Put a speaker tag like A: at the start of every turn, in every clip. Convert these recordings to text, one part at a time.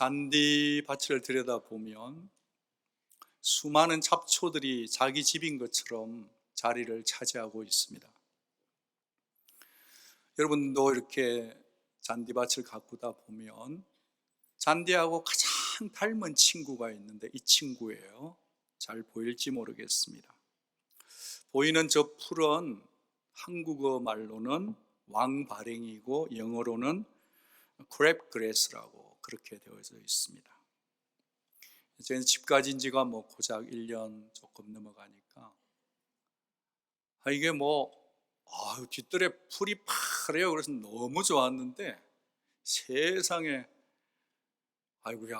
A: 잔디밭을 들여다보면 수많은 잡초들이 자기 집인 것처럼 자리를 차지하고 있습니다. 여러분도 이렇게 잔디밭을 가꾸다 보면 잔디하고 가장 닮은 친구가 있는데 이 친구예요. 잘 보일지 모르겠습니다. 보이는 저 풀은 한국어 말로는 왕발행이고 영어로는 크랩그래스라고 그렇게 되어져 있습니다. 저희는 집 가진 지가 고작 1년 조금 넘어가니까 이게 뒷뜰에 풀이 파래요. 그래서 너무 좋았는데 세상에 아이고야,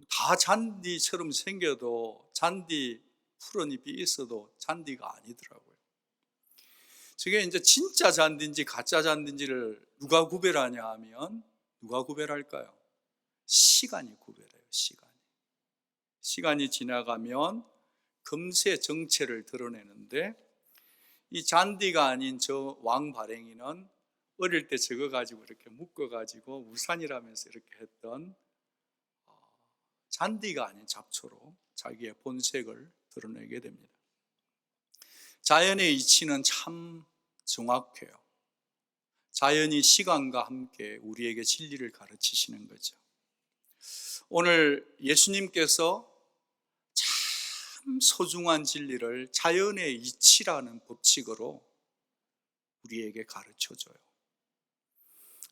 A: 다 잔디처럼 생겨도 잔디 푸른잎이 있어도 잔디가 아니더라고요. 저게 이제 진짜 잔디인지 가짜 잔디인지를 누가 구별하냐 하면 누가 구별할까요? 시간이 구별해요. 시간이 지나가면 금세 정체를 드러내는데 이 잔디가 아닌 저 왕발행이는 어릴 때 저거 가지고 이렇게 묶어가지고 우산이라면서 이렇게 했던 잔디가 아닌 잡초로 자기의 본색을 드러내게 됩니다. 자연의 이치는 참 정확해요. 자연이 시간과 함께 우리에게 진리를 가르치시는 거죠. 오늘 예수님께서 참 소중한 진리를 자연의 이치라는 법칙으로 우리에게 가르쳐줘요.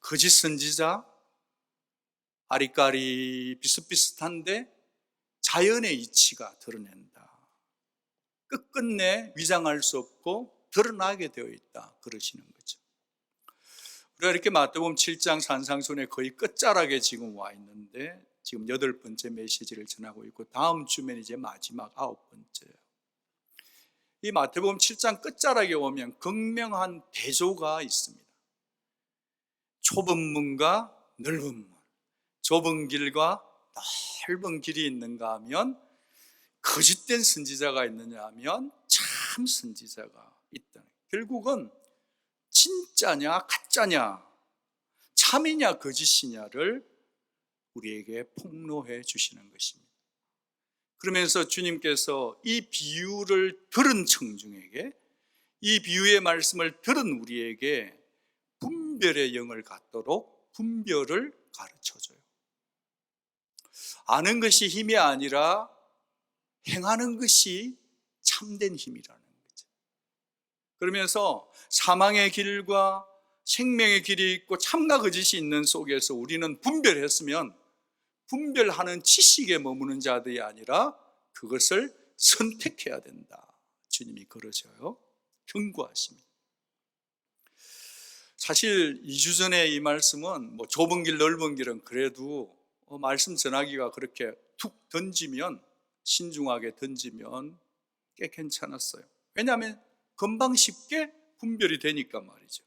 A: 거짓 선지자, 아리까리 비슷비슷한데 자연의 이치가 드러낸다. 끝끝내 위장할 수 없고 드러나게 되어 있다. 그러시는 거죠. 우리가 이렇게 마태복음 7장 산상순의 거의 끝자락에 지금 와 있는데 지금 8번째 메시지를 전하고 있고 다음 주면 이제 마지막 9번째예요. 이 마태복음 7장 끝자락에 오면 극명한 대조가 있습니다. 좁은 문과 넓은 문, 좁은 길과 넓은 길이 있는가 하면 거짓된 선지자가 있느냐 하면 참 선지자가 있다. 결국은 진짜냐 가짜냐, 참이냐 거짓이냐를 우리에게 폭로해 주시는 것입니다. 그러면서 주님께서 이 비유를 들은 청중에게, 이 비유의 말씀을 들은 우리에게 분별의 영을 갖도록 분별을 가르쳐줘요. 아는 것이 힘이 아니라 행하는 것이 참된 힘이라는 거죠. 그러면서 사망의 길과 생명의 길이 있고 참과 거짓이 있는 속에서 우리는 분별했으면 분별하는 지식에 머무는 자들이 아니라 그것을 선택해야 된다. 주님이 그러셔요. 경고하십니다. 사실 2주 전에 이 말씀은 좁은 길 넓은 길은 그래도 말씀 전하기가 그렇게 툭 던지면, 신중하게 던지면 꽤 괜찮았어요. 왜냐하면 금방 쉽게 분별이 되니까 말이죠.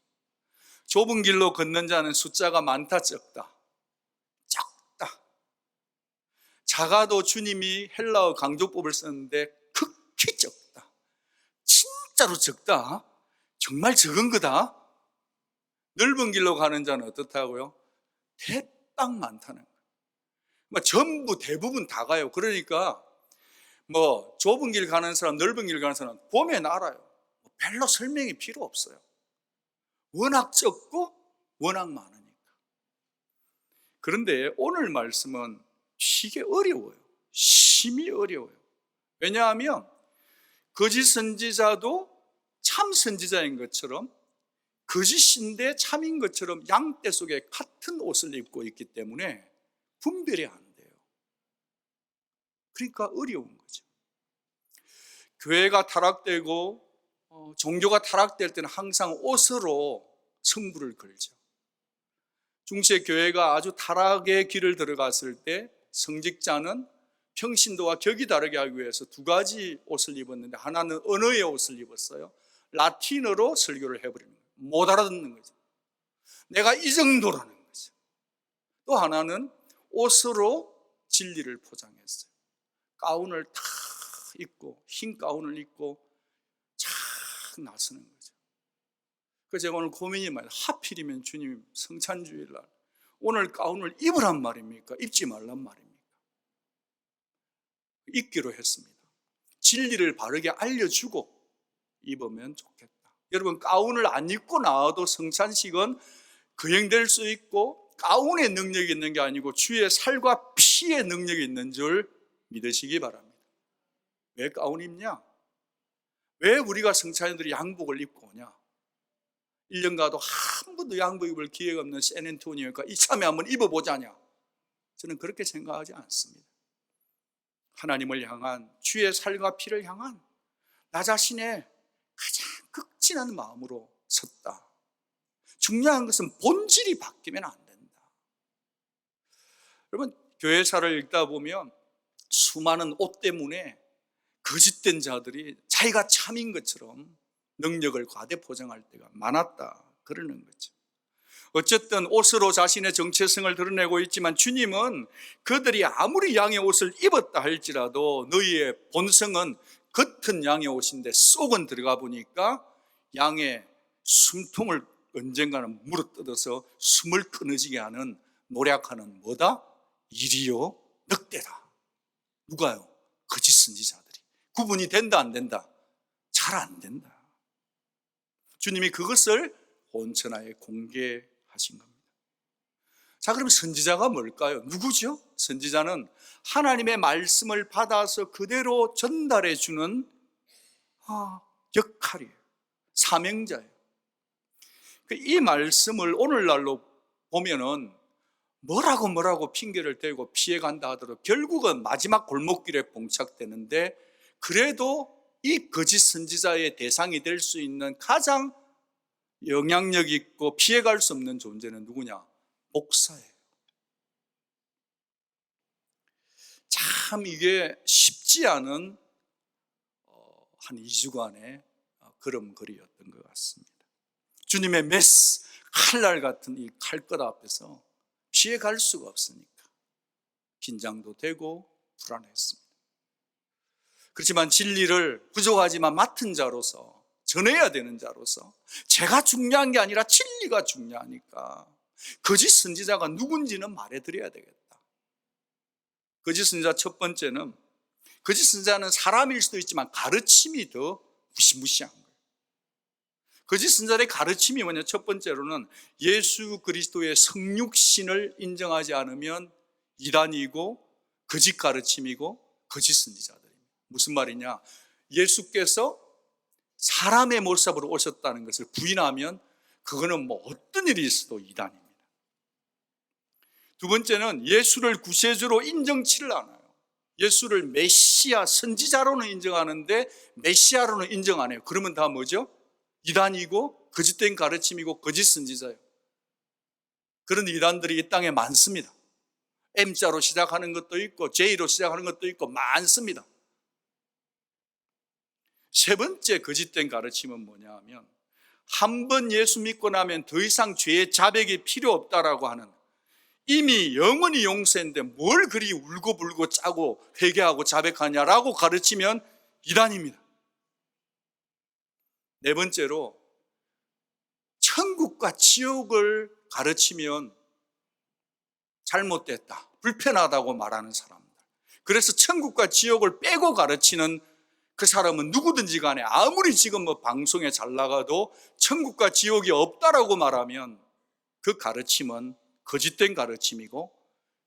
A: 좁은 길로 걷는 자는 숫자가 많다 적다? 적다. 작아도 주님이 헬라어 강조법을 썼는데 극히 적다. 진짜로 적다. 정말 적은 거다. 넓은 길로 가는 자는 어떻다고요? 대빵 많다는 거예요. 전부 대부분 다 가요. 그러니까 좁은 길 가는 사람, 넓은 길 가는 사람 보면 알아요. 별로 설명이 필요 없어요. 워낙 적고 워낙 많으니까. 그런데 오늘 말씀은 되게 어려워요. 심히 어려워요. 왜냐하면 거짓 선지자도 참 선지자인 것처럼, 거짓인데 참인 것처럼 양떼 속에 같은 옷을 입고 있기 때문에 분별이 안 돼요. 그러니까 어려운 거죠. 교회가 타락되고 종교가 타락될 때는 항상 옷으로 승부를 걸죠. 중세 교회가 아주 타락의 길을 들어갔을 때 성직자는 평신도와 격이 다르게 하기 위해서 2가지 옷을 입었는데, 하나는 언어의 옷을 입었어요. 라틴어로 설교를 해버리는 거예요. 못 알아듣는 거죠. 내가 이 정도라는 거죠. 또 하나는 옷으로 진리를 포장했어요. 가운을 다 입고, 흰 가운을 입고 착 나서는 거죠. 그래서 제가 오늘 고민이 많아요. 하필이면 주님 성찬주일날 오늘 가운을 입으란 말입니까? 입지 말란 말입니까? 입기로 했습니다. 진리를 바르게 알려주고 입으면 좋겠다. 여러분, 가운을 안 입고 나와도 성찬식은 거행될 수 있고 가운의 능력이 있는 게 아니고 주의 살과 피의 능력이 있는 줄 믿으시기 바랍니다. 왜 가운 입냐? 왜 우리가 성찬인들이 양복을 입고 오냐? 1년 가도 한 번도 양복 입을 기회가 없는 샌앤토니오니까 이참에 한번 입어보자냐? 저는 그렇게 생각하지 않습니다. 하나님을 향한, 주의 살과 피를 향한 나 자신의 가장 극진한 마음으로 섰다. 중요한 것은 본질이 바뀌면 안 된다. 여러분, 교회사를 읽다 보면 수많은 옷 때문에 거짓된 자들이 자기가 참인 것처럼 능력을 과대 포장할 때가 많았다, 그러는 거죠. 어쨌든 옷으로 자신의 정체성을 드러내고 있지만 주님은 그들이 아무리 양의 옷을 입었다 할지라도 너희의 본성은 겉은 양의 옷인데 속은 들어가 보니까 양의 숨통을 언젠가는 물어뜯어서 숨을 끊어지게 하는, 노력하는 뭐다? 일이요 늑대다. 누가요? 거짓 선지자들이. 구분이 된다 안 된다? 잘 안 된다. 주님이 그것을 온천하에 공개하신 겁니다. 자, 그럼 선지자가 뭘까요? 누구죠? 선지자는 하나님의 말씀을 받아서 그대로 전달해 주는 역할이에요. 사명자예요. 이 말씀을 오늘날로 보면은 뭐라고 핑계를 대고 피해간다 하더라도 결국은 마지막 골목길에 봉착되는데, 그래도 이 거짓 선지자의 대상이 될 수 있는 가장 영향력 있고 피해갈 수 없는 존재는 누구냐? 목사예요. 참 이게 쉽지 않은 한 2주간의 걸음걸이였던 것 같습니다. 주님의 메스, 칼날 같은 이 칼끝 앞에서 피해갈 수가 없으니까 긴장도 되고 불안했습니다. 그렇지만 진리를 부족하지만 맡은 자로서, 전해야 되는 자로서, 제가 중요한 게 아니라 진리가 중요하니까 거짓 선지자가 누군지는 말해드려야 되겠다. 거짓 선지자 첫 번째는, 거짓 선지자는 사람일 수도 있지만 가르침이 더 무시무시한 거예요. 거짓 선지자의 가르침이 뭐냐? 첫 번째로는 예수 그리스도의 성육신을 인정하지 않으면 이단이고 거짓 가르침이고 거짓 선지자들입니다. 무슨 말이냐? 예수께서 사람의 모습으로 오셨다는 것을 부인하면 그거는 뭐 어떤 일이 있어도 이단입니다. 두 번째는 예수를 구세주로 인정치를 않아요. 예수를 메시아, 선지자로는 인정하는데 메시아로는 인정 안 해요. 그러면 다 뭐죠? 이단이고 거짓된 가르침이고 거짓 선지자예요. 그런 이단들이 이 땅에 많습니다. M자로 시작하는 것도 있고 J로 시작하는 것도 있고 많습니다. 세 번째 거짓된 가르침은 뭐냐 하면, 한 번 예수 믿고 나면 더 이상 죄의 자백이 필요 없다라고 하는, 이미 영원히 용서했는데 뭘 그리 울고불고 짜고 회개하고 자백하냐라고 가르치면 이단입니다. 네 번째로 천국과 지옥을 가르치면 잘못됐다, 불편하다고 말하는 사람들. 그래서 천국과 지옥을 빼고 가르치는 그 사람은 누구든지 간에 아무리 지금 뭐 방송에 잘 나가도 천국과 지옥이 없다라고 말하면 그 가르침은 거짓된 가르침이고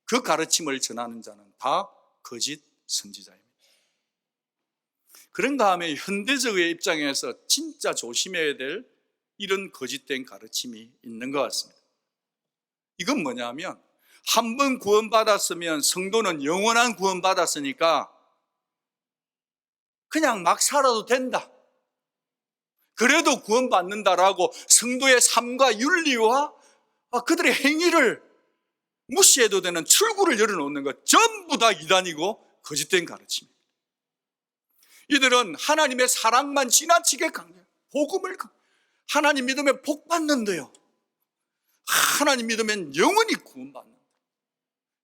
A: 그 가르침을 전하는 자는 다 거짓 선지자입니다. 그런가 하면 현대적의 입장에서 진짜 조심해야 될 이런 거짓된 가르침이 있는 것 같습니다. 이건 뭐냐면, 한 번 구원받았으면 성도는 영원한 구원받았으니까 그냥 막 살아도 된다, 그래도 구원받는다라고 성도의 삶과 윤리와 그들의 행위를 무시해도 되는 출구를 열어놓는 것, 전부 다 이단이고 거짓된 가르침입니다. 이들은 하나님의 사랑만 지나치게 강조해요. 복음을, 하나님 믿으면 복 받는데요, 하나님 믿으면 영원히 구원받는다,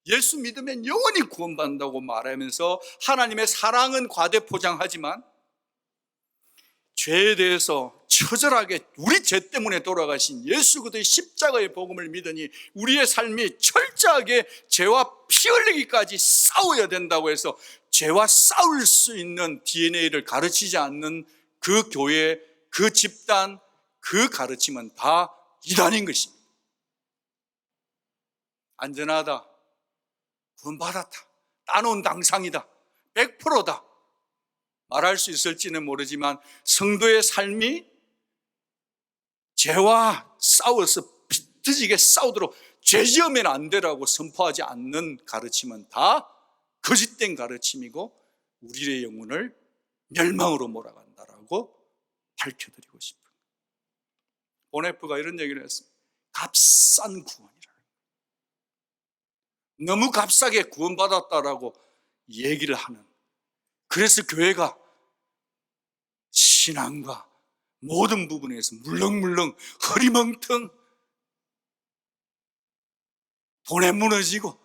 A: 예수 믿으면 영원히 구원받는다고 말하면서 하나님의 사랑은 과대포장하지만 죄에 대해서 처절하게 우리 죄 때문에 돌아가신 예수 그리스도의 십자가의 복음을 믿으니 우리의 삶이 철저하게 죄와 피 흘리기까지 싸워야 된다고 해서 죄와 싸울 수 있는 DNA를 가르치지 않는 그 교회, 그 집단, 그 가르침은 다 이단인 것입니다. 안전하다, 구원받았다, 따놓은 당상이다, 100%다 말할 수 있을지는 모르지만 성도의 삶이 죄와 싸워서 비틀지게 싸우도록 죄지으면 안 되라고 선포하지 않는 가르침은 다 거짓된 가르침이고 우리의 영혼을 멸망으로 몰아간다라고 밝혀드리고 싶은 보네프가 이런 얘기를 했습니다. 값싼 구원이라. 너무 값싸게 구원받았다라고 얘기를 하는, 그래서 교회가 신앙과 모든 부분에서 물렁물렁 허리멍텅 돈에 무너지고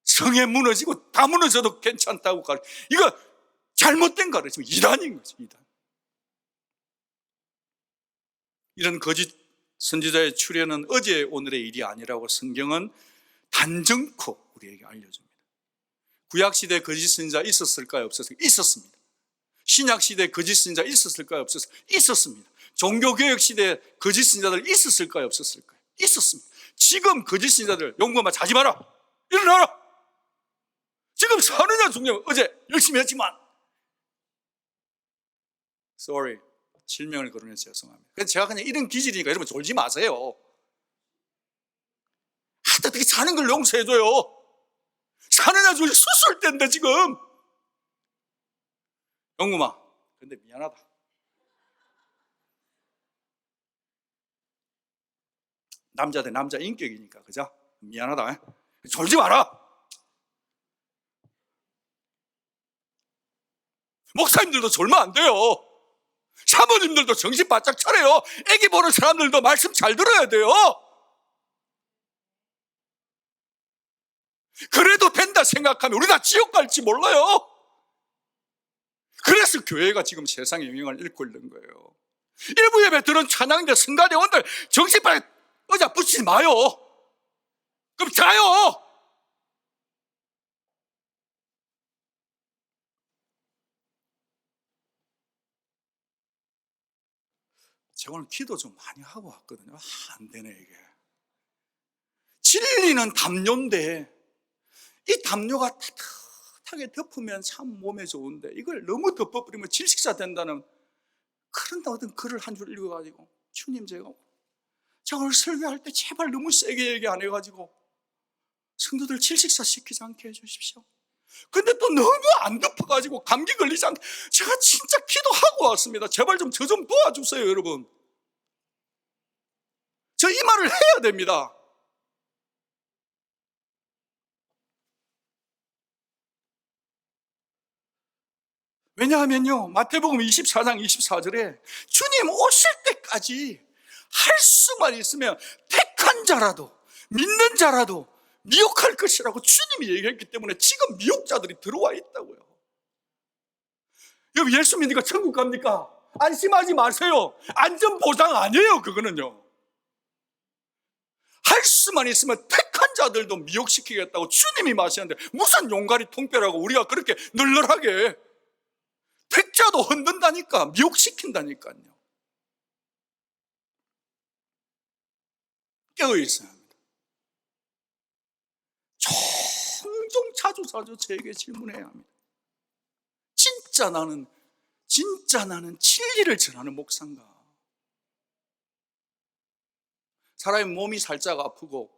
A: 성에 무너지고 다 무너져도 괜찮다고 가르쳐. 이거 잘못된 가르침, 이단인 거죠. 이단. 이런 거짓 선지자의 출현은 어제 오늘의 일이 아니라고 성경은 단정코 우리에게 알려줍니다. 구약시대에 거짓 선지자 있었을까요? 없었을까요? 있었습니다. 신약시대에 거짓 선지자 있었을까요? 없었을까요? 있었습니다. 종교개혁시대에 거짓 선지자들 있었을까요? 없었을까요? 있었습니다. 지금 거짓 선지자들 용감아 자지 마라, 일어나라. 지금 사느냐 죽느냐 어제 열심히 했지만 sorry, 실명을 거론해서 죄송합니다. 그래서 제가 그냥 이런 기질이니까 여러분 졸지 마세요. 어떻게 사는 걸 용서해줘요. 사느냐 죽느냐 수술 때인데 지금. 영구마, 근데 미안하다. 남자 대 남자 인격이니까, 그죠? 미안하다. 졸지 마라. 목사님들도 졸면 안 돼요. 사모님들도 정신 바짝 차려요. 애기 보는 사람들도 말씀 잘 들어야 돼요. 그래도 된다 생각하면 우리 다 지옥 갈지 몰라요. 그래서 교회가 지금 세상의 영향을 잃고 있는 거예요. 일부 예배 들은 찬양대 성가대원들 정신 바짝 의자 붙이지 마요. 그럼 자요. 제가 오늘 기도 좀 많이 하고 왔거든요. 안 되네 이게. 진리는 담요인데 이 담요가 따뜻하게 덮으면 참 몸에 좋은데 이걸 너무 덮어버리면 질식사 된다는 그런 어떤 글을 한 줄 읽어가지고, 주님 제가 오늘 설교할 때 제발 너무 세게 얘기 안 해가지고 성도들 질식사 시키지 않게 해주십시오. 근데 또 너무 안 덮어가지고 감기 걸리지 않게 제가 진짜 기도하고 왔습니다. 제발 좀 저 좀 도와주세요 여러분. 저 이 말을 해야 됩니다. 왜냐하면요, 마태복음 24장 24절에 주님 오실 때까지 할 수만 있으면 택한 자라도 믿는 자라도 미혹할 것이라고 주님이 얘기했기 때문에 지금 미혹자들이 들어와 있다고요. 여러분, 예수 믿으니까 천국 갑니까? 안심하지 마세요. 안전보장 아니에요. 그거는요, 할 수만 있으면 택한 자들도 미혹시키겠다고 주님이 마시는데 무슨 용가리 통뼈라고 우리가 그렇게 널널하게. 택자도 흔든다니까, 미혹시킨다니까요. 깨어있어야 합니다. 종종 자주 저에게 질문해야 합니다. 진짜 나는 진리를 전하는 목사인가? 사람의 몸이 살짝 아프고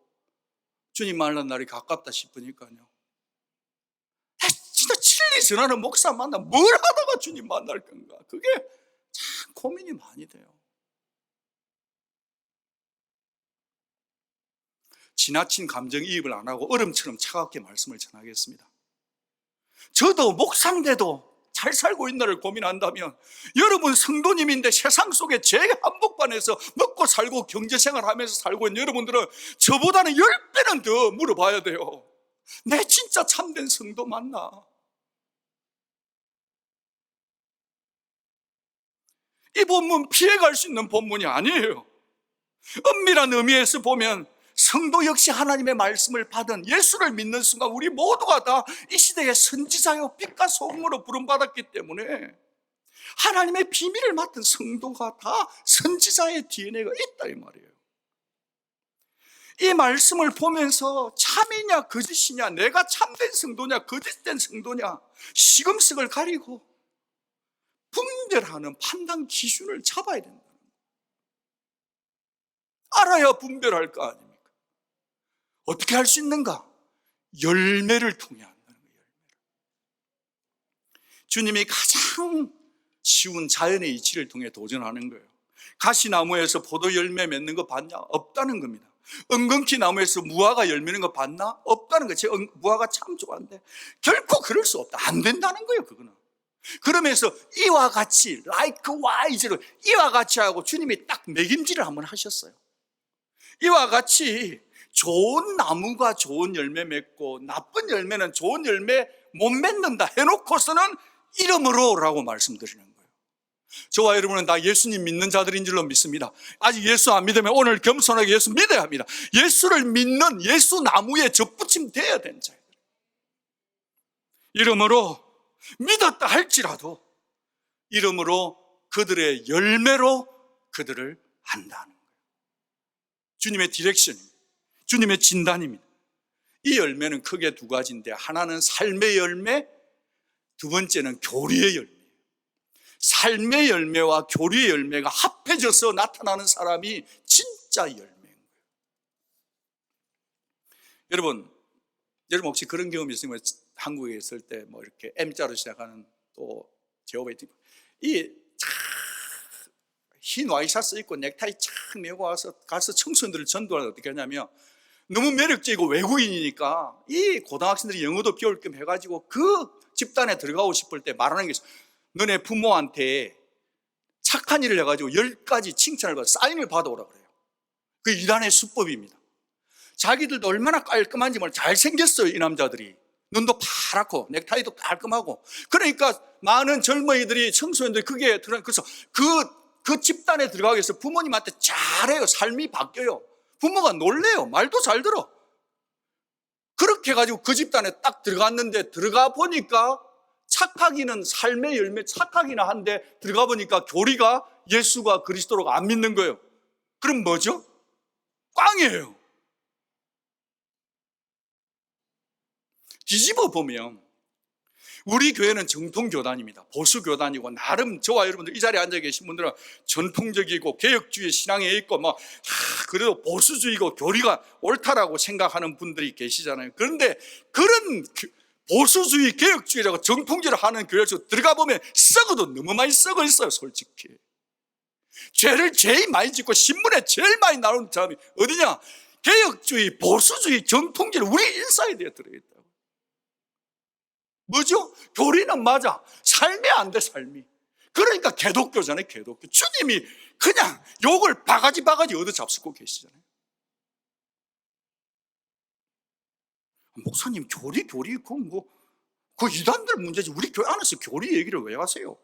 A: 주님 만난 날이 가깝다 싶으니까요, 진짜 진리 전하는 목사 만나 뭘 하다가 주님 만날 건가? 그게 참 고민이 많이 돼요. 지나친 감정이입을 안 하고 얼음처럼 차갑게 말씀을 전하겠습니다. 저도 목사인데도 잘 살고 있나를 고민한다면 여러분 성도님인데 세상 속에 제 한복판에서 먹고 살고 경제생활하면서 살고 있는 여러분들은 저보다는 10배는 더 물어봐야 돼요. 내 진짜 참된 성도 맞나? 이 본문 피해갈 수 있는 본문이 아니에요. 엄밀한 의미에서 보면 성도 역시 하나님의 말씀을 받은 예수를 믿는 순간 우리 모두가 다 이 시대의 선지자요 빛과 소금으로 부름받았기 때문에 하나님의 비밀을 맡은 성도가 다 선지자의 DNA가 있다 이 말이에요. 이 말씀을 보면서 참이냐 거짓이냐, 내가 참된 성도냐 거짓된 성도냐 시금석을 가리고 분별하는 판단 기준을 잡아야 된다. 알아야 분별할 거 아닙니까? 어떻게 할 수 있는가? 열매를 통해 한다는 거예요. 주님이 가장 쉬운 자연의 이치를 통해 도전하는 거예요. 가시나무에서 포도 열매 맺는 거 봤냐? 없다는 겁니다. 은근키 나무에서 무화과 열매는 거 봤나? 없다는 거예요. 제가 무화과 참 좋아하는데 결코 그럴 수 없다. 안 된다는 거예요. 그거는. 그러면서 이와 같이 likewise 이와 같이 하고 주님이 딱 매김질을 한번 하셨어요. 이와 같이 좋은 나무가 좋은 열매 맺고 나쁜 열매는 좋은 열매 못 맺는다 해놓고서는 이름으로 라고 말씀드리는 거예요. 저와 여러분은 다 예수님 믿는 자들인 줄로 믿습니다. 아직 예수 안 믿으면 오늘 겸손하게 예수 믿어야 합니다. 예수를 믿는 예수 나무에 접붙임 돼야 되는 자예요. 이름으로 믿었다 할지라도 이름으로 그들의 열매로 그들을 안다는 거예요. 주님의 디렉션입니다. 주님의 진단입니다. 이 열매는 크게 두 가지인데 하나는 삶의 열매, 두 번째는 교리의 열매. 삶의 열매와 교리의 열매가 합해져서 나타나는 사람이 진짜 열매인 거예요. 여러분 혹시 그런 경험이 있으면 한국에 있을 때 뭐 이렇게 M자로 시작하는 또 제호바의 이 흰 와이셔츠 입고 넥타이 착 메고 가서 청소년들을 전도하는 어떻게 하냐면 너무 매력적이고 외국인이니까 이 고등학생들이 영어도 배울 겸 해가지고 그 집단에 들어가고 싶을 때 말하는 게 있어요. 너네 부모한테 착한 일을 해가지고 10가지 칭찬을 받아 사인을 받아오라 그래요. 그 이단의 수법입니다. 자기들도 얼마나 깔끔한지 몰라. 잘생겼어요 이 남자들이. 눈도 파랗고 넥타이도 깔끔하고. 그러니까 많은 젊은이들이 청소년들이 그게 그래서 그 집단에 들어가기 위해서 부모님한테 잘해요. 삶이 바뀌어요. 부모가 놀래요. 말도 잘 들어. 그렇게 해가지고 그 집단에 딱 들어갔는데 들어가 보니까 착하기는 삶의 열매 착하기는 한데 들어가 보니까 교리가 예수가 그리스도로가 안 믿는 거예요. 그럼 뭐죠? 꽝이에요. 뒤집어 보면 우리 교회는 정통교단입니다. 보수교단이고 나름 저와 여러분들 이 자리에 앉아 계신 분들은 전통적이고 개혁주의 신앙에 있고 그래도 보수주의고 교리가 옳다라고 생각하는 분들이 계시잖아요. 그런데 그런 보수주의 개혁주의라고 정통주의를 하는 교회에서 들어가 보면 썩어도 너무 많이 썩어 있어요. 솔직히 죄를 제일 많이 짓고 신문에 제일 많이 나오는 사람이 어디냐? 개혁주의, 보수주의, 정통주의 우리 인사이드에 들어있다. 뭐죠? 교리는 맞아. 삶이 안 돼, 삶이. 그러니까 개독교잖아요, 개독교. 주님이 그냥 욕을 바가지 얻어 잡수고 계시잖아요. 목사님, 교리, 그 이단들 문제지. 우리 교회 안에서 교리 얘기를 왜 하세요?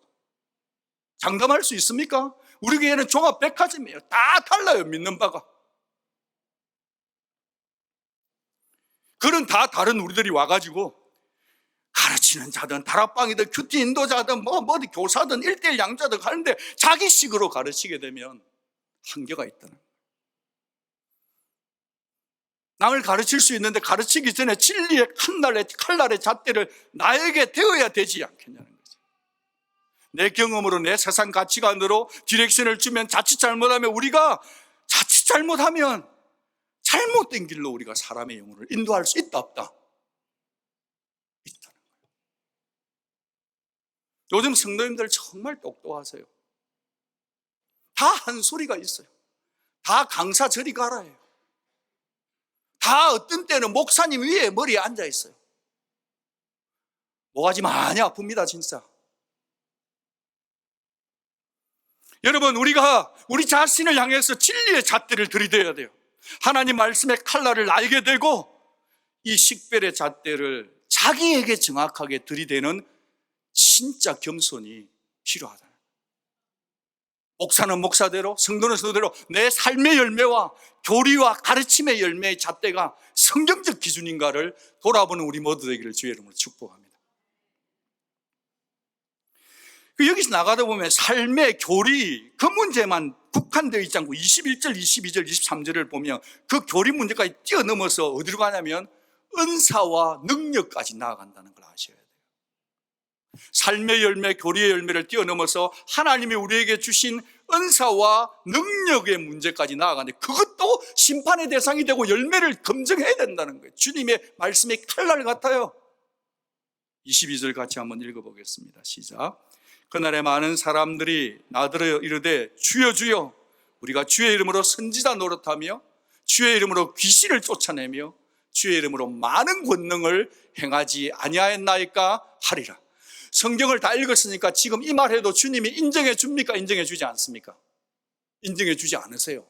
A: 장담할 수 있습니까? 우리 교회는 종합 백화점이에요. 다 달라요, 믿는 바가. 그런 다 다른 우리들이 와가지고 가르치는 자든 다락방이든 큐티 인도자든 어디 교사든 1:1 양자든 하는데 자기식으로 가르치게 되면 한계가 있다는 거예요. 남을 가르칠 수 있는데 가르치기 전에 진리의 칼날의 잣대를 나에게 대어야 되지 않겠냐는 거죠. 내 경험으로 내 세상 가치관으로 디렉션을 주면 자칫 잘못하면 잘못된 길로 우리가 사람의 영혼을 인도할 수 있다 없다? 요즘 성도님들 정말 똑똑하세요. 다 한 소리가 있어요. 다 강사 저리 가라예요. 다 어떤 때는 목사님 위에 머리에 앉아 있어요. 모가지 많이 아픕니다, 진짜. 여러분, 우리가 우리 자신을 향해서 진리의 잣대를 들이대야 돼요. 하나님 말씀의 칼날을 나에게 대고 이 식별의 잣대를 자기에게 정확하게 들이대는 진짜 겸손이 필요하다. 목사는 목사대로, 성도는 성도대로 내 삶의 열매와 교리와 가르침의 열매의 잣대가 성경적 기준인가를 돌아보는 우리 모두 되기를 주의 이름으로 축복합니다. 여기서 나가다 보면 삶의 교리, 그 문제만 국한되어 있지 않고 21절, 22절, 23절을 보면 그 교리 문제까지 뛰어넘어서 어디로 가냐면 은사와 능력까지 나아간다는 걸 아셔야 돼요. 삶의 열매, 교리의 열매를 뛰어넘어서 하나님이 우리에게 주신 은사와 능력의 문제까지 나아가는데, 그것도 심판의 대상이 되고 열매를 검증해야 된다는 거예요. 주님의 말씀이 칼날 같아요. 22절 같이 한번 읽어보겠습니다. 시작. 그날에 많은 사람들이 나더러 이르되 주여 주여 우리가 주의 이름으로 선지자 노릇하며 주의 이름으로 귀신을 쫓아내며 주의 이름으로 많은 권능을 행하지 아니하였나이까 하리라. 성경을 다 읽었으니까 지금 이 말해도 주님이 인정해 줍니까? 인정해 주지 않습니까? 인정해 주지 않으세요.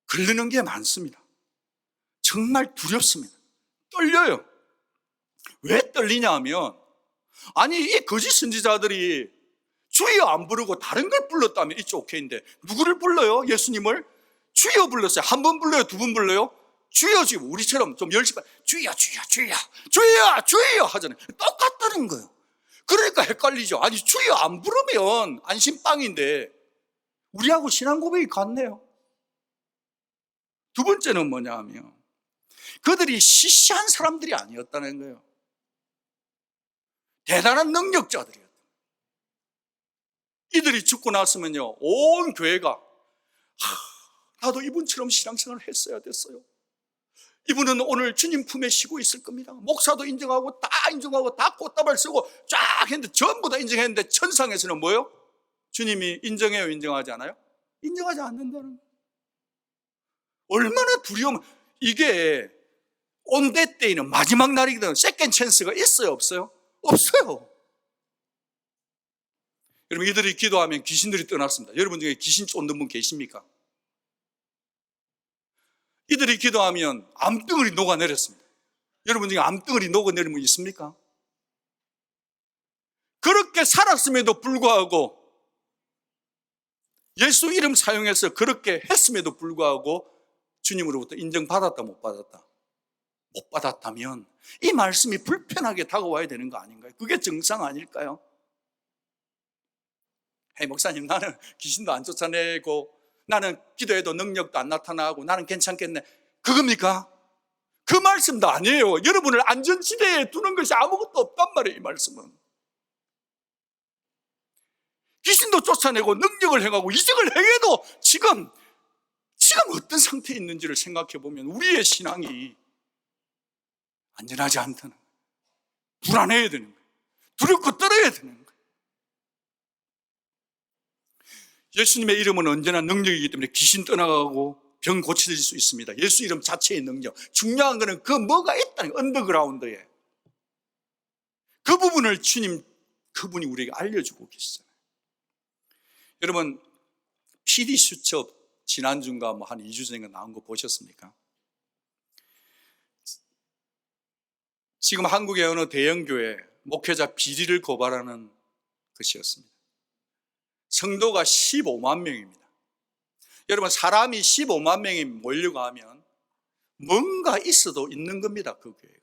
A: 걸리는 게 많습니다. 정말 두렵습니다. 떨려요. 왜 떨리냐 하면, 아니 이 거짓 선지자들이 주여 안 부르고 다른 걸 불렀다면 이쪽 오케이인데, 누구를 불러요? 예수님을 주여 불렀어요. 한 번 불러요? 두 번 불러요? 주여 주여. 우리처럼 좀 열심히 주여 주여 주여 주여 주여 하잖아요. 똑같다는 거예요. 그러니까 헷갈리죠. 아니 주여 안 부르면 안심빵인데 우리하고 신앙 고백이 같네요. 두 번째는 뭐냐 하면, 그들이 시시한 사람들이 아니었다는 거예요. 대단한 능력자들이었다. 이들이 죽고 났으면요, 온 교회가 나도 이분처럼 신앙생활을 했어야 됐어요. 이분은 오늘 주님 품에 쉬고 있을 겁니다. 목사도 인정하고 다 인정하고 다 꽃다발 쓰고 쫙 했는데 전부 다 인정했는데, 천상에서는 뭐예요? 주님이 인정해요, 인정하지 않아요? 인정하지 않는다는 거예요. 얼마나 두려움. 이게 온대 때에는 마지막 날이거든. 세컨 찬스가 있어요, 없어요? 없어요. 여러분, 이들이 기도하면 귀신들이 떠났습니다. 여러분 중에 귀신 쫓는 분 계십니까? 이들이 기도하면 암덩어리 녹아내렸습니다. 여러분 중에 암덩어리 녹아내린 분 있습니까? 그렇게 살았음에도 불구하고, 예수 이름 사용해서 그렇게 했음에도 불구하고 주님으로부터 인정받았다, 못 받았다? 못 받았다면 이 말씀이 불편하게 다가와야 되는 거 아닌가요? 그게 정상 아닐까요? 헤이 목사님, 나는 귀신도 안 쫓아내고 나는 기도해도 능력도 안 나타나고 나는 괜찮겠네, 그겁니까? 그 말씀도 아니에요. 여러분을 안전지대에 두는 것이 아무것도 없단 말이에요. 이 말씀은 귀신도 쫓아내고 능력을 행하고 이적을 행해도 지금 어떤 상태에 있는지를 생각해 보면 우리의 신앙이 안전하지 않다는 거예요. 불안해야 되는 거예요. 두렵고 떨어야 되는 거예요. 예수님의 이름은 언제나 능력이기 때문에 귀신 떠나가고 병 고쳐질 수 있습니다. 예수 이름 자체의 능력. 중요한 것은 그 뭐가 있다는 거예요. 언더그라운드에. 그 부분을 그분이 우리에게 알려주고 계시잖아요. 여러분, PD 수첩 지난주인가 한 2주 전에 나온 거 보셨습니까? 지금 한국의 어느 대형교회 목회자 비리를 고발하는 것이었습니다. 성도가 15만 명입니다. 여러분, 사람이 15만 명이 모이려고 하면 뭔가 있어도 있는 겁니다. 그 교회가.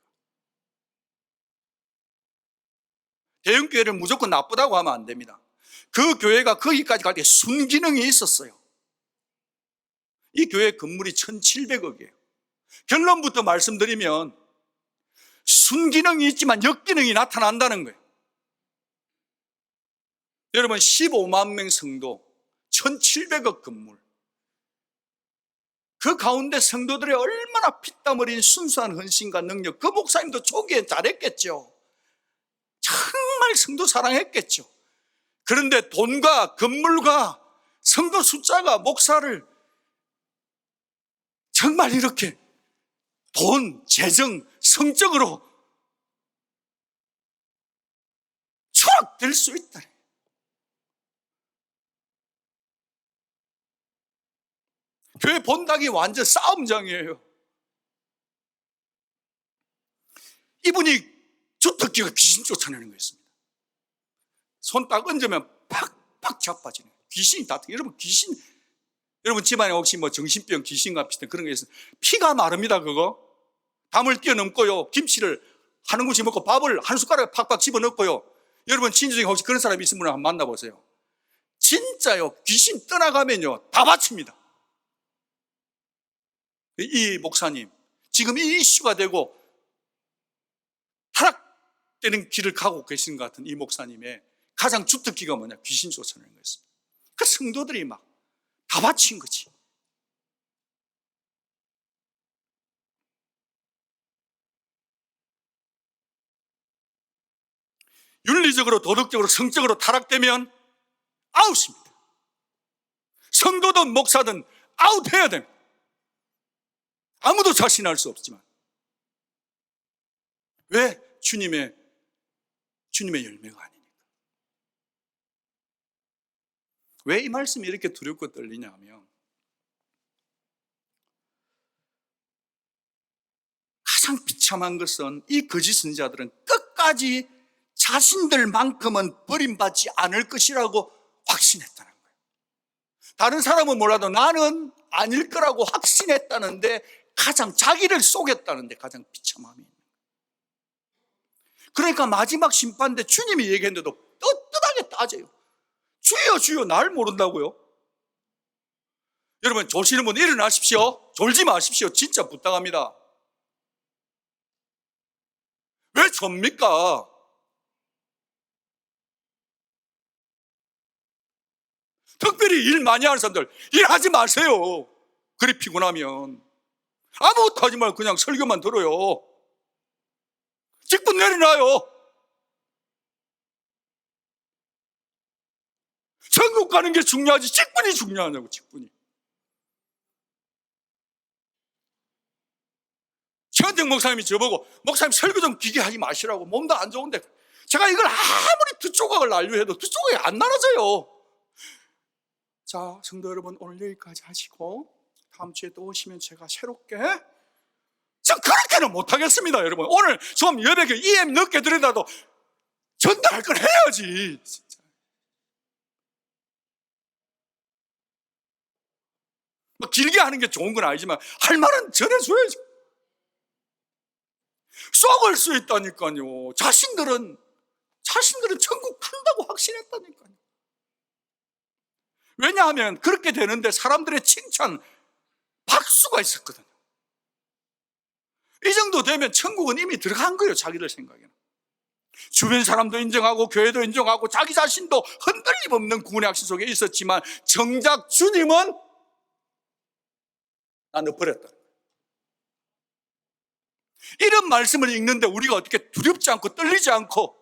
A: 대형교회를 무조건 나쁘다고 하면 안 됩니다. 그 교회가 거기까지 갈 때 순기능이 있었어요. 이 교회 건물이 1,700억이에요. 결론부터 말씀드리면 순기능이 있지만 역기능이 나타난다는 거예요. 여러분, 15만 명 성도, 1,700억 건물, 그 가운데 성도들의 얼마나 피땀 흘린 순수한 헌신과 능력, 그 목사님도 초기에 잘했겠죠. 정말 성도 사랑했겠죠. 그런데 돈과 건물과 성도 숫자가 목사를 정말 이렇게 돈, 재정, 성적으로 추락될 수 있다. 교회 본당이 완전 싸움장이에요. 이분이 주특기가 귀신 쫓아내는 거였습니다. 손 딱 얹으면 팍 팍팍 자빠지는 거예요. 귀신이 다, 여러분 귀신, 여러분 집안에 혹시 뭐 정신병 귀신과 비슷한 그런 게 있어요. 피가 마릅니다. 그거 담을 뛰어넘고요, 김치를 한 움큼씩 먹고 밥을 한 숟가락에 팍팍 집어넣고요. 여러분 친구 중에 혹시 그런 사람이 있으면 한번 만나보세요. 진짜요, 귀신 떠나가면요 다 바칩니다. 이 목사님 지금 이 이슈가 되고 타락되는 길을 가고 계신 것 같은 이 목사님의 가장 주특기가 뭐냐, 귀신 쫓아내는 거였습니다. 그 성도들이 막 다 바친 거지. 윤리적으로, 도덕적으로, 성적으로 타락되면 아웃입니다. 성도든 목사든 아웃해야 됩니다. 아무도 자신할 수 없지만. 왜? 주님의 열매가 아니니까. 왜 이 말씀이 이렇게 두렵고 떨리냐 하면, 가장 비참한 것은 이 거짓 선지자들은 끝까지 자신들만큼은 버림받지 않을 것이라고 확신했다는 거예요. 다른 사람은 몰라도 나는 아닐 거라고 확신했다는데, 가장 자기를 속였다는데 가장 비참함이 있는 거예요. 그러니까 마지막 심판 때 주님이 얘기했는데도 떳떳하게 따져요. 주여 주여 날 모른다고요? 여러분 조시는 분 일어나십시오. 졸지 마십시오. 진짜 부탁합니다. 왜 접니까? 특별히 일 많이 하는 사람들 일하지 마세요. 그리 피곤하면 아무것도 하지 말고 그냥 설교만 들어요. 직분 내려놔요. 천국 가는 게 중요하지 직분이 중요하냐고. 직분이. 최현정 목사님이 저보고 목사님 설교 좀 기게 하지 마시라고, 몸도 안 좋은데. 제가 이걸 아무리 두 조각을 날려해도 두 조각이 안 나눠져요. 자, 성도 여러분 오늘 여기까지 하시고 다음 주에 또 오시면 제가 새롭게, 저 그렇게는 못하겠습니다. 여러분 오늘 좀 여백에 EM 늦게 들여다도 전달할 걸 해야지. 진짜. 뭐 길게 하는 게 좋은 건 아니지만 할 말은 전해줘야지. 썩을 수 있다니까요. 자신들은 천국 간다고 확신했다니까요. 왜냐하면 그렇게 되는데 사람들의 칭찬, 박수가 있었거든요. 이 정도 되면 천국은 이미 들어간 거예요. 자기들 생각에는. 주변 사람도 인정하고 교회도 인정하고 자기 자신도 흔들림 없는 구원의 확신 속에 있었지만 정작 주님은 나는 버렸다. 이런 말씀을 읽는데 우리가 어떻게 두렵지 않고 떨리지 않고,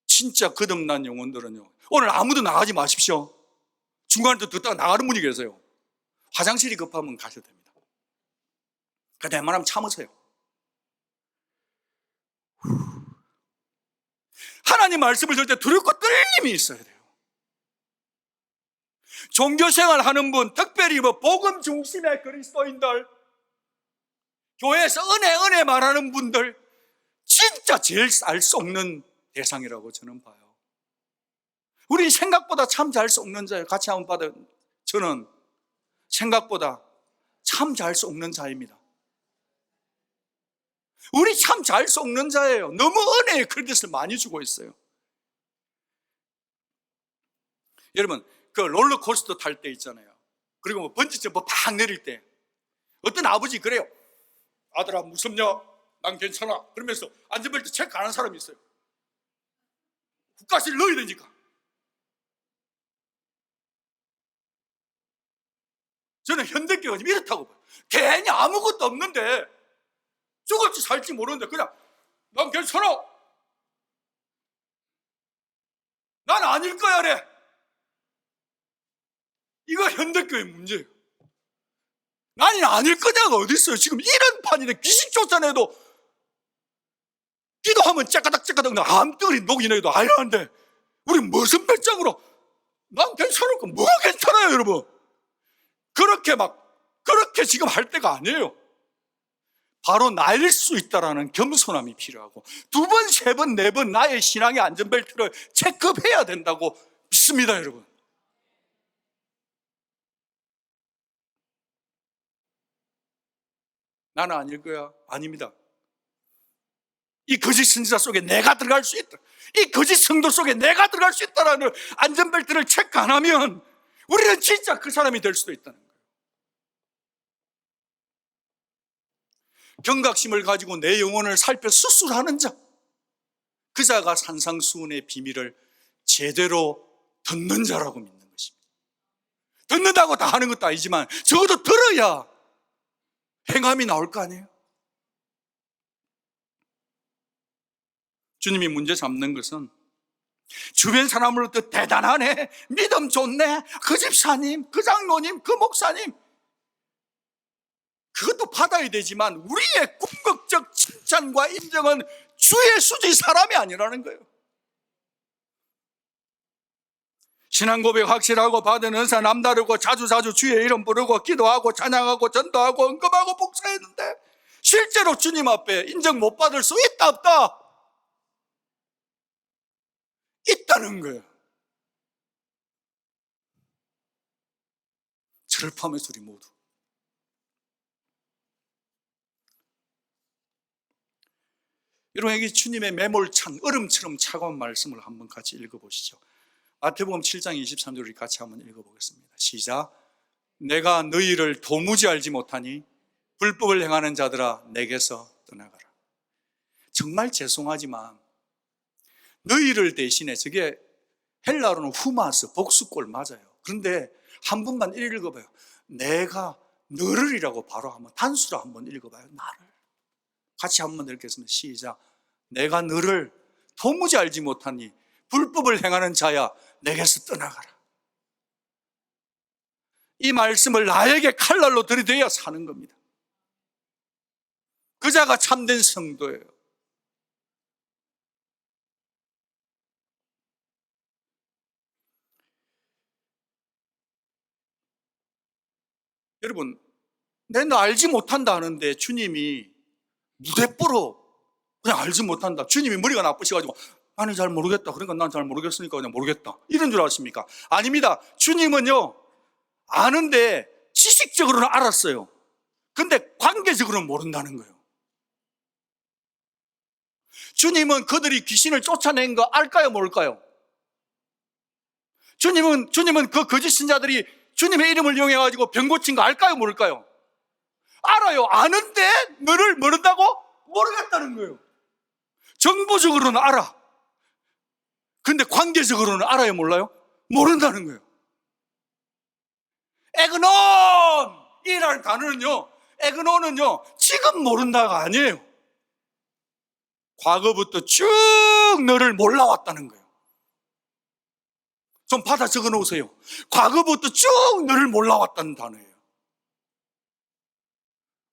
A: 진짜 거듭난 영혼들은요, 오늘 아무도 나가지 마십시오. 중간에 또 듣다가 나가는 분이 계세요. 화장실이 급하면 가셔도 됩니다. 그러니까 내 말하면 참으세요. 하나님 말씀을 들을 때 두렵고 떨림이 있어야 돼요. 종교생활 하는 분, 특별히 복음 중심의 그리스도인들, 교회에서 은혜 말하는 분들, 진짜 제일 알 수 없는 대상이라고 저는 봐요. 우리 생각보다 참 잘 수 없는 자예요. 같이 한번 받아요. 저는 생각보다 참 잘 수 없는 자입니다. 우리 참 잘 수 없는 자예요. 너무 은혜의 크레딧을 많이 주고 있어요. 여러분 그 롤러코스터 탈 때 있잖아요. 그리고 뭐 번지점프 팍 내릴 때 어떤 아버지 그래요. 아들아 무섭냐? 난 괜찮아. 그러면서 안전벨트 체크 안 하는 사람이 있어요. 국가실 넣어야 되니까. 저는 현대교가 지금 이렇다고 봐요. 괜히 아무것도 없는데, 죽을지 살지 모르는데 그냥 난 괜찮아. 난 아닐 거야 래. 이거 현대교의 문제예요. 난이 아닐 거냐가 어디 있어요. 지금 이런 판인데 귀신 쫓아내도 기도하면 째까닥 암덩어리 녹이나 해도 아니라는데 우리 무슨 배짱으로 난 괜찮을 거. 뭐가 괜찮아요 여러분. 그렇게 지금 할 때가 아니에요. 바로 나일 수 있다라는 겸손함이 필요하고, 두 번, 세 번, 네 번 나의 신앙의 안전벨트를 체크해야 된다고 믿습니다, 여러분. 나는 아닐 거야. 아닙니다. 이 거짓 선지자 속에 내가 들어갈 수 있다, 이 거짓 성도 속에 내가 들어갈 수 있다라는 안전벨트를 체크 안 하면 우리는 진짜 그 사람이 될 수도 있다는 거예요. 경각심을 가지고 내 영혼을 살펴 수술하는 자, 그 자가 산상수훈의 비밀을 제대로 듣는 자라고 믿는 것입니다. 듣는다고 다 하는 것도 아니지만 적어도 들어야 행함이 나올 거 아니에요. 주님이 문제 삼는 것은 주변 사람으로부터 대단하네, 믿음 좋네, 그 집사님, 그 장로님, 그 목사님, 그것도 받아야 되지만 우리의 궁극적 칭찬과 인정은 주 예수지 사람이 아니라는 거예요. 신앙 고백 확실하고 받은 은사 남다르고 자주자주 주의 이름 부르고 기도하고 찬양하고 전도하고 언급하고 복사했는데 실제로 주님 앞에 인정 못 받을 수 있다 없다? 있다는 거예요. 저를 포함해서 우리 모두. 여러분에게 주님의 매몰찬 얼음처럼 차가운 말씀을 한번 같이 읽어보시죠. 마태복음 7장 23절을 같이 한번 읽어보겠습니다. 시작. 내가 너희를 도무지 알지 못하니 불법을 행하는 자들아 내게서 떠나가라. 정말 죄송하지만 너희를 대신에, 저게 헬라어로는 후마스, 복수꼴 맞아요. 그런데 한 번만 읽어봐요. 내가 너를이라고 바로 한번 단수로 한번 읽어봐요. 나를. 같이 한번 읽겠습니다. 시작. 내가 너를 도무지 알지 못하니 불법을 행하는 자야 내게서 떠나가라. 이 말씀을 나에게 칼날로 들이대야 사는 겁니다. 그 자가 참된 성도예요. 여러분, 내가 알지 못한다 하는데 주님이 무대뽀로 그냥 알지 못한다, 주님이 머리가 나쁘셔가지고 나는 잘 모르겠다, 그러니까 난 잘 모르겠으니까 그냥 모르겠다, 이런 줄 아십니까? 아닙니다. 주님은요 아는데 지식적으로는 알았어요. 근데 관계적으로는 모른다는 거예요. 주님은 그들이 귀신을 쫓아낸 거 알까요 모를까요? 주님은 그 거짓 신자들이 주님의 이름을 이용해가지고 병 고친 거 알까요 모를까요? 알아요. 아는데 너를 모른다고? 모르겠다는 거예요. 정보적으로는 알아. 근데 관계적으로는 알아요 몰라요? 모른다는 거예요. 에그논이라는 단어는요, 에그논은요 지금 모른다가 아니에요. 과거부터 쭉 너를 몰라왔다는 거예요. 좀 받아 적어 놓으세요. 과거부터 쭉 너를 몰라왔다는 단어예요.